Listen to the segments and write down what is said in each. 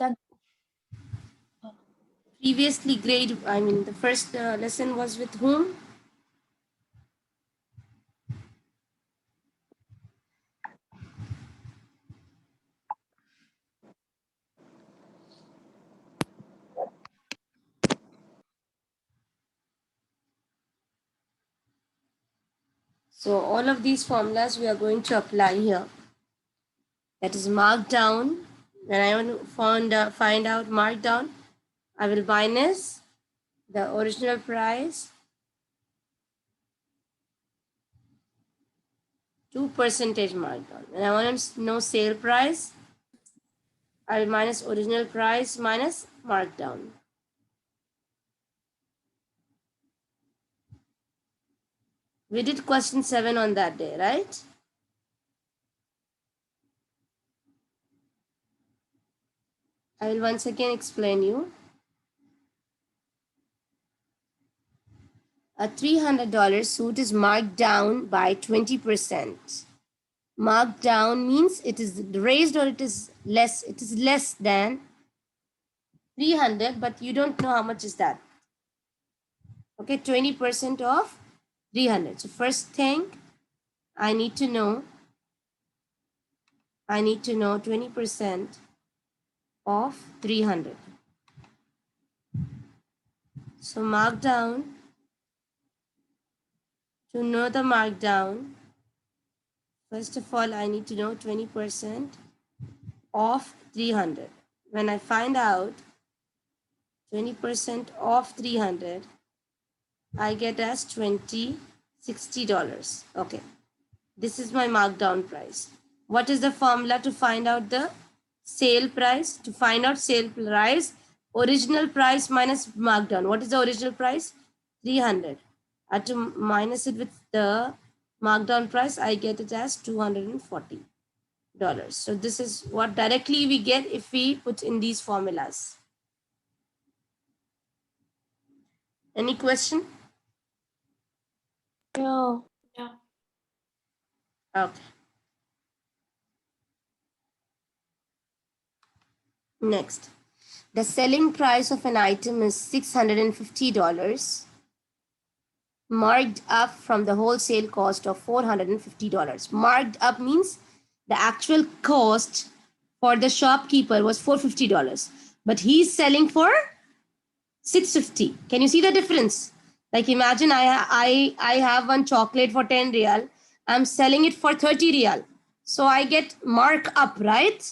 that Previously grade, I mean the first lesson was with whom? So all of these formulas we are going to apply here. That is marked down. When I want to find out marked down, I will minus the original price 2% markdown. When I want to know sale price, I will minus original price minus markdown. We did question 7 on that day, right? I will once again explain you. A $300 suit is marked down by 20%. Marked down means it is raised or it is less. It is less than 300, but you don't know how much is that. Okay, 20% of 300. So first thing I need to know 20% of 300. So markdown, to know the markdown, first of all, I need to know 20% of 300. When I find out 20% of 300, I get as $60. Okay, this is my markdown price. What is the formula to find out the sale price? To find out sale price, original price minus markdown. What is the original price? 300. I have to minus it with the markdown price. I get it as $240. So this is what directly we get if we put in these formulas. Any question? no. Okay. Next, the selling price of an item is $650, marked up from the wholesale cost of $450. Marked up means the actual cost for the shopkeeper was $450, but he's selling for $650. Can you see the difference? Like imagine I have one chocolate for 10 real. I'm selling it for 30 real. So I get markup, right?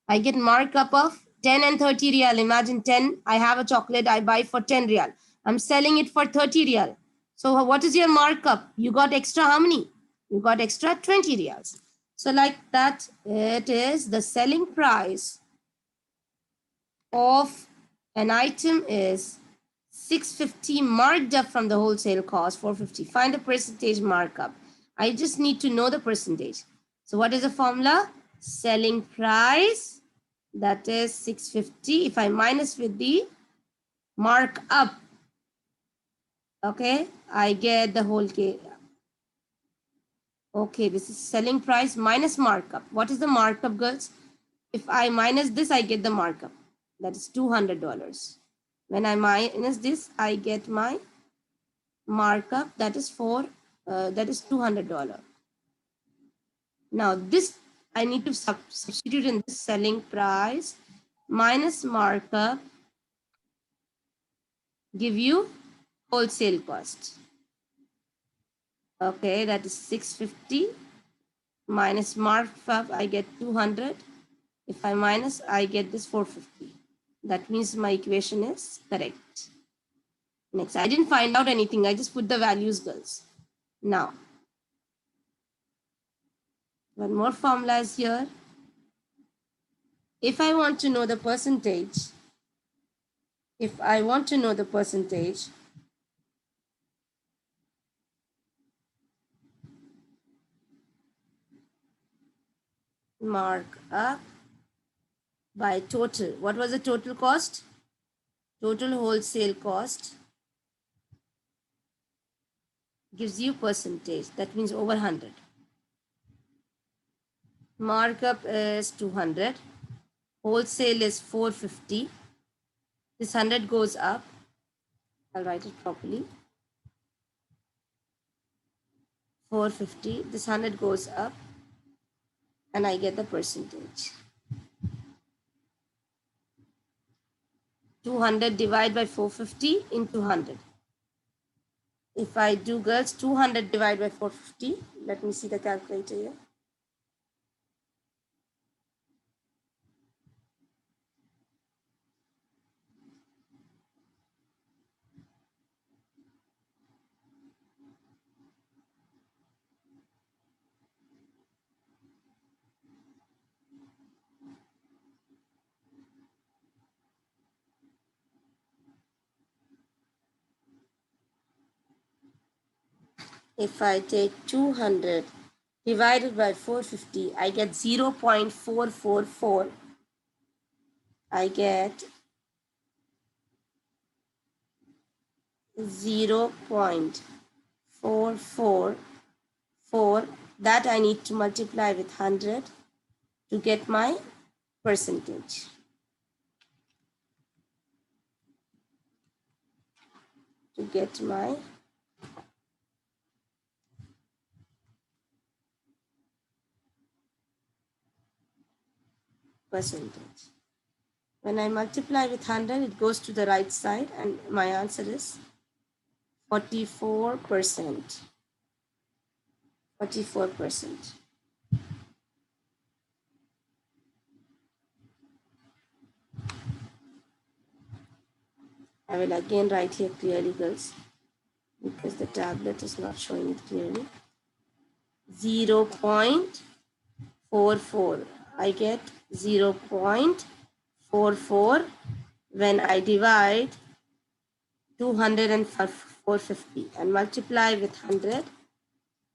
I get markup of 10 and 30 real. Imagine 10, I have a chocolate I buy for 10 real. I'm selling it for 30 real. So what is your markup? You got extra how many? You got extra 20 reals. So like that, it is the selling price of an item is 650 marked up from the wholesale cost 450. Find the percentage markup. I just need to know the percentage. So what is the formula? Selling price, that is 650. If I minus with the markup, okay, I get the whole case. Okay, this is selling price minus markup. What is the markup, girls? If I minus this, I get the markup. That is $200. When I minus this, I get my markup. That is $200. Now this I need to substitute in this selling price minus markup give you wholesale cost. Okay, that is 650 minus markup. I get 200. If I minus, I get this 450. That means my equation is correct. Next, I didn't find out anything. I just put the values, girls. Now, one more formula is here. If I want to know the percentage, mark up by total. What was the total cost? Total wholesale cost gives you percentage. That means over 100. Markup is 200. Wholesale is 450. This 100 goes up. I'll write it properly. 450. This 100 goes up. And I get the percentage. 200 divided by 450 into 100. If I do, girls, 200 divided by 450. Let me see the calculator here. If I take 200 divided by 450, I get 0.444. I get 0.444. That I need to multiply with 100 to get my percentage. To get my percentage. When I multiply with 100, it goes to the right side, and my answer is 44%. 44%. I will again write here clearly, girls, because the tablet is not showing it clearly. 0.44. I get 0.44 when I divide 200 and 450 and multiply with 100.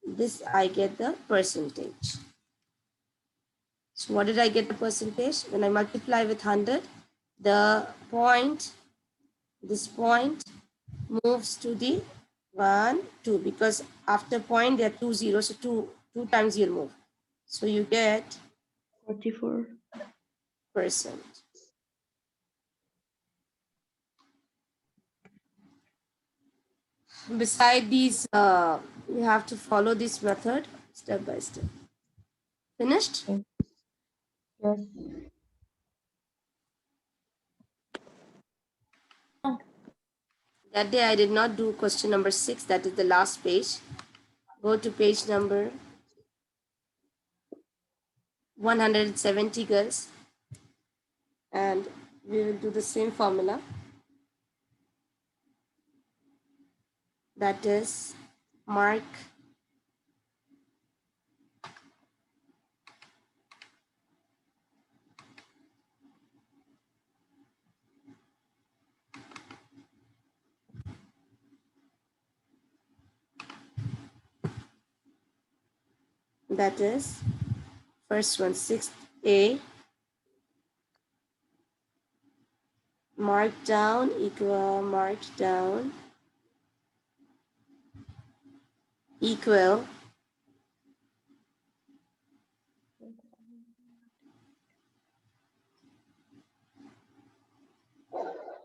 This I get the percentage. So what did I get the percentage? When I multiply with 100, the point, this point moves to the 1, 2, because after point there are 2 zeros, so 2 times you'll move. So you get 44%. Beside these, you have to follow this method step by step. Finished? Yes. That day I did not do question number 6, that is the last page. Go to page number 170, girls, and we will do the same formula. That is mark that is first one, 6A, marked down equal marked down equal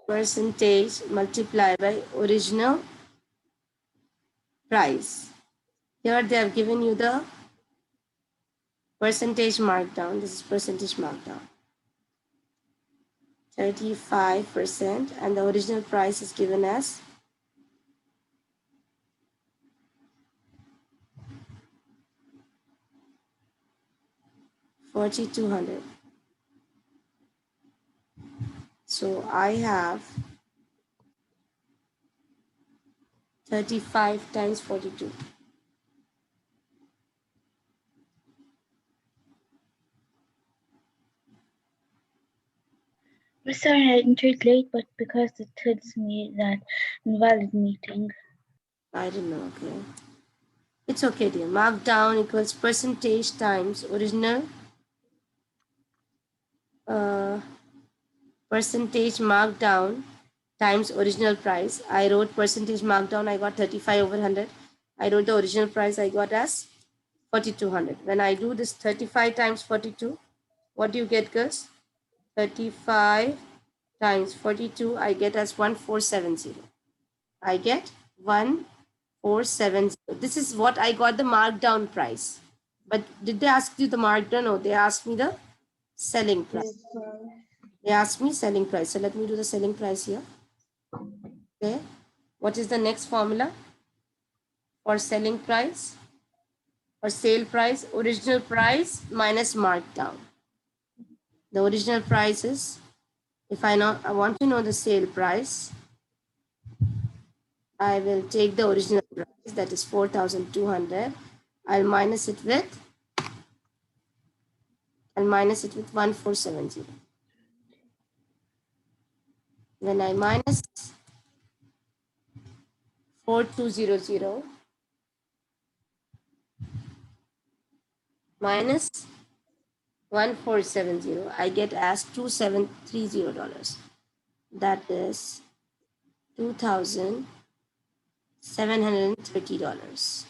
percentage multiplied by original price. Here they have given you the percentage markdown. This is percentage markdown. 35%, and the original price is given as 4,200. So I have 35 times 42. Sorry, I entered late, but because it tells me that invalid meeting. I don't know, okay. It's okay, dear. Markdown equals percentage times original percentage markdown times original price. I wrote percentage markdown, I got 35 over 100. I wrote the original price, I got as 4,200. When I do this 35 times 42, what do you get, girls? 35 times 42, I get as 1470. I get 1470. This is what I got the markdown price. But did they ask you the markdown? No, they asked me the selling price. They asked me selling price. So let me do the selling price here. Okay. What is the next formula for selling price or sale price? Original price minus markdown. The original price is, if I want to know the sale price, I will take the original price, that is 4,200. I'll minus it with 1470. When I minus 4200 minus 1470, I get as $2,730. That is $2,730.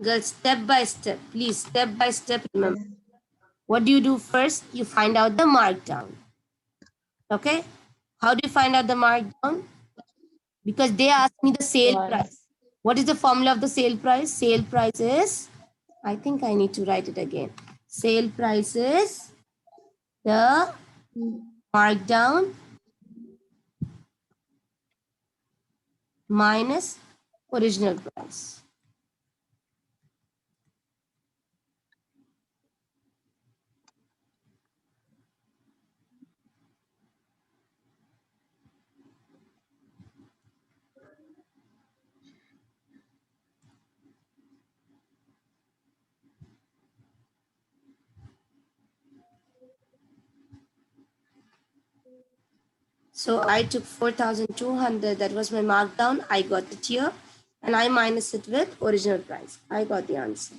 Girls, step by step, please, step by step, remember. What do you do first? You find out the markdown. Okay? How do you find out the markdown? Because they asked me the sale price. What is the formula of the sale price? Sale price is, I think I need to write it again. Sale price is the markdown minus original price. So I took 4,200, that was my markdown. I got it here and I minus it with original price. I got the answer.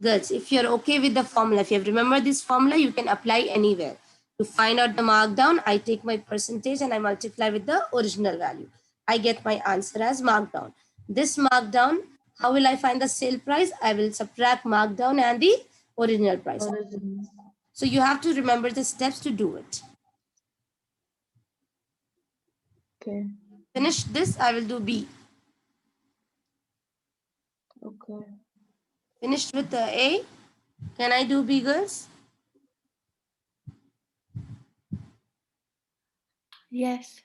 Girls, if you're okay with the formula, if you have remembered this formula, you can apply anywhere. To find out the markdown, I take my percentage and I multiply with the original value. I get my answer as markdown. This markdown, how will I find the sale price? I will subtract markdown and the original price. So you have to remember the steps to do it. Okay. Finish this, I will do B. Okay. Finished with the A. Can I do B, girls? Yes.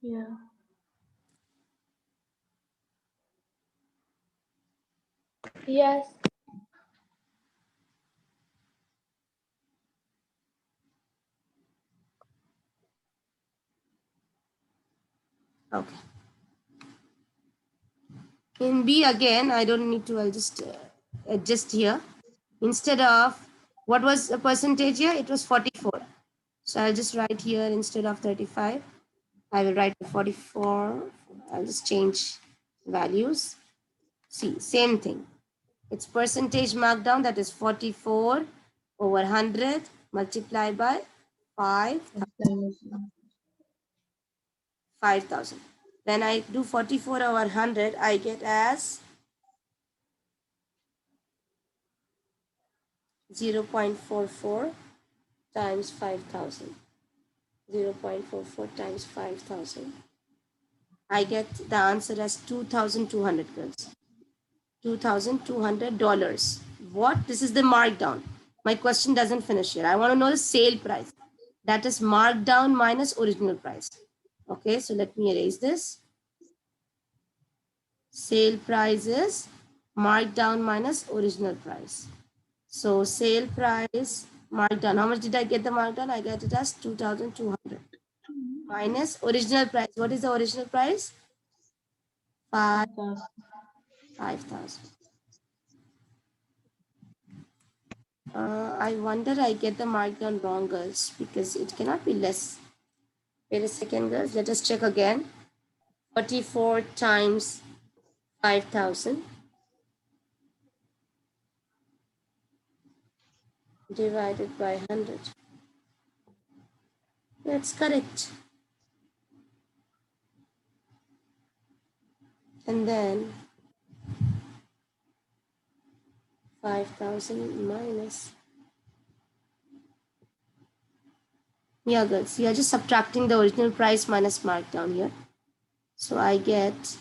Yeah. Yes. Okay. In B again, I don't need to, I'll just adjust here. Instead of, what was the percentage here? It was 44. So I'll just write here instead of 35. I will write 44. I'll just change values. See, same thing. It's percentage markdown, that is 44 over 100 multiplied by 5,000. When I do 44 over 100, I get as 0.44 times 5,000. 0.44 times 5,000. I get the answer as 2,200, girls. $2,200. What? This is the markdown. My question doesn't finish here. I want to know the sale price. That is markdown minus original price. Okay, so let me erase this. Sale price is markdown minus original price. So sale price markdown. How much did I get the markdown? I get it as 2,200 minus original price. What is the original price? 5,000. I wonder I get the markdown wrong, girls, because it cannot be less. Wait a second, girls. Let us check again. 44 times 5,000 divided by 100. That's correct. And then 5,000 minus. Yeah, girls, you are just subtracting the original price minus markdown here. So I get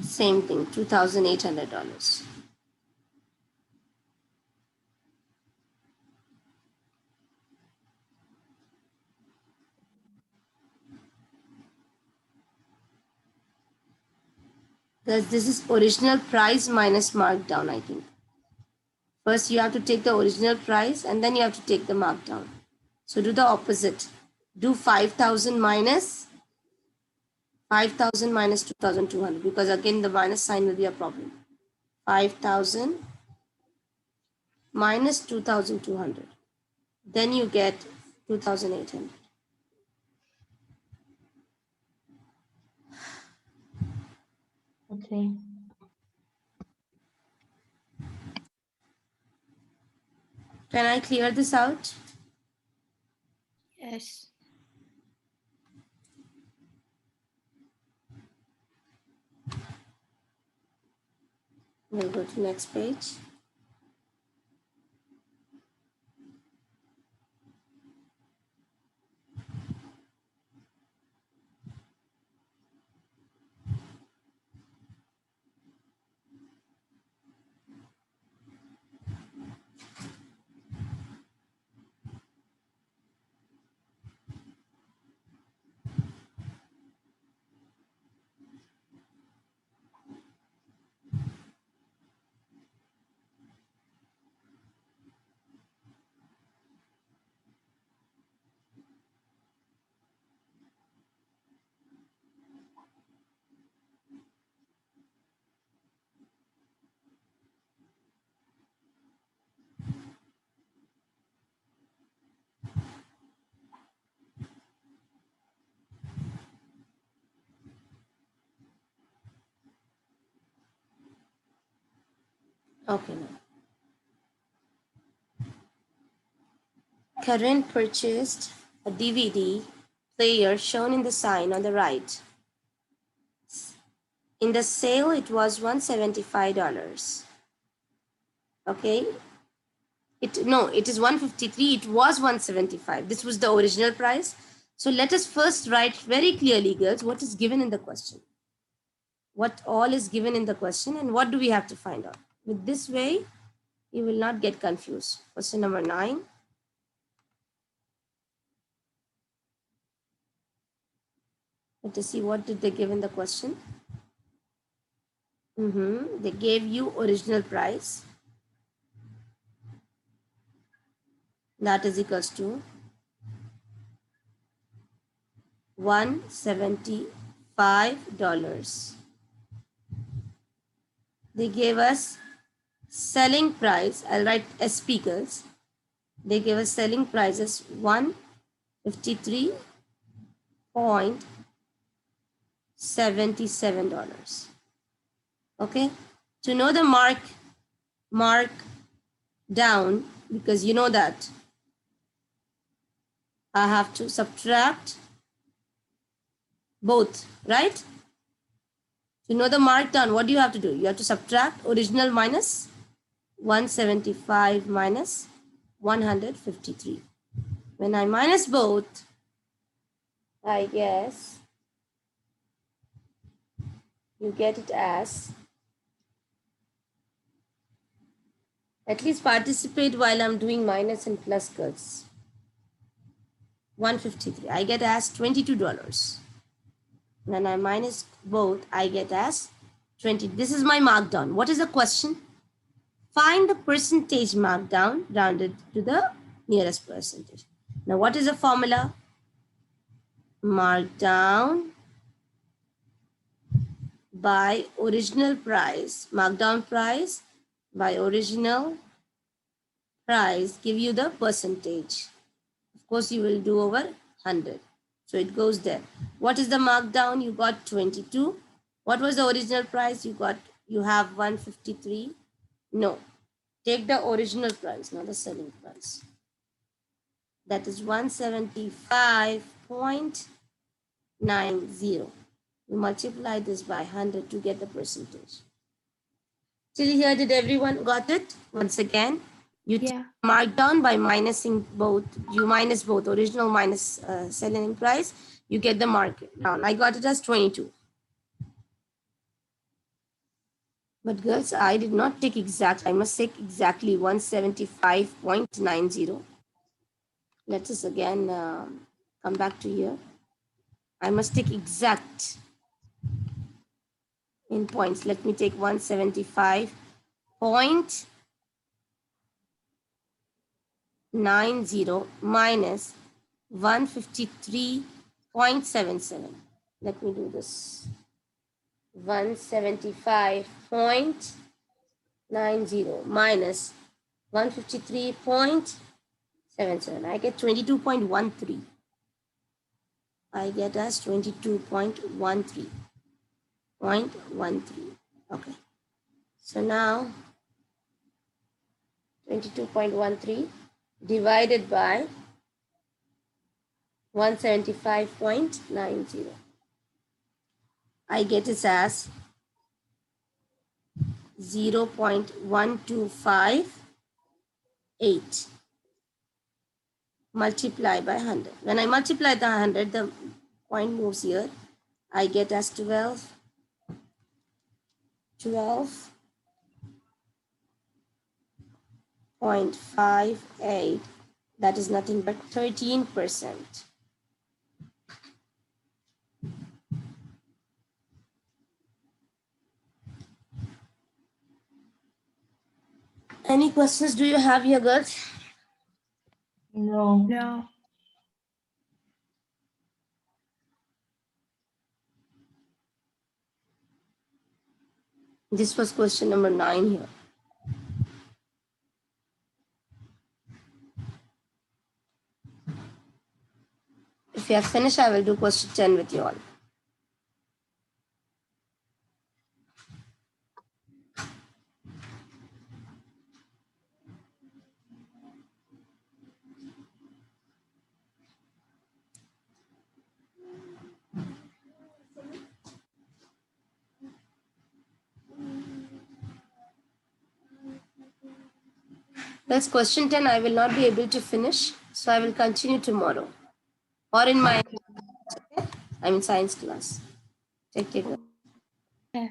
same thing, $2,800. Because this is original price minus markdown, I think. First, you have to take the original price and then you have to take the markdown. So do the opposite. Do 5,000 minus 2,200 because again the minus sign will be a problem. 5,000 minus 2,200. Then you get 2,800. Okay. Can I clear this out? Yes. We'll go to next page. Okay. Now. Karen purchased a DVD player shown in the sign on the right. In the sale, it was $175. Okay. It is 153. It was 175. This was the original price. So let us first write very clearly, girls, what is given in the question. What all is given in the question and what do we have to find out. With this way, you will not get confused. Question number 9. Let us see what did they give in the question. They gave you original price. That is equals to $175. They gave us selling price. I'll write SP, girls. They gave us selling price as $153.77. Okay. To know the mark down, because you know that I have to subtract both, right? To know the markdown, what do you have to do? You have to subtract original minus 175 minus 153. When I minus both, I guess you get it as, at least participate while I'm doing minus and plus, girls. 153. I get as $22. When I minus both, I get as 20. This is my markdown. What is the question? Find the percentage markdown rounded to the nearest percentage. Now, what is the formula? Markdown by original price. Markdown price by original price give you the percentage. Of course, you will do over 100. So it goes there. What is the markdown? You got 22. What was the original price? You have 153. No. Take the original price, not the selling price. That is 175.90. You multiply this by 100 to get the percentage. Till here, did everyone got it? Once again, you mark down by minusing both. You minus both original minus selling price. You get the market down. I got it as 22. But girls, I did not take exact. I must take exactly 175.90. Let us again come back to here. I must take exact in points. Let me take 175.90 minus 153.77. Let me do this. 175.90 minus 153.77. I get 22.13. I get as 22.13. Okay. So now 22.13 divided by 175.90. I get it as 0.1258 multiply by 100. When I multiply the 100, the point moves here. I get as 12.58. That is nothing but 13%. Any questions do you have here, girls? No. No. This was question number 9 here. If you have finished, I will do question 10 with you all. That's question 10. I will not be able to finish, so I will continue tomorrow or in my science class. Take care. Yeah.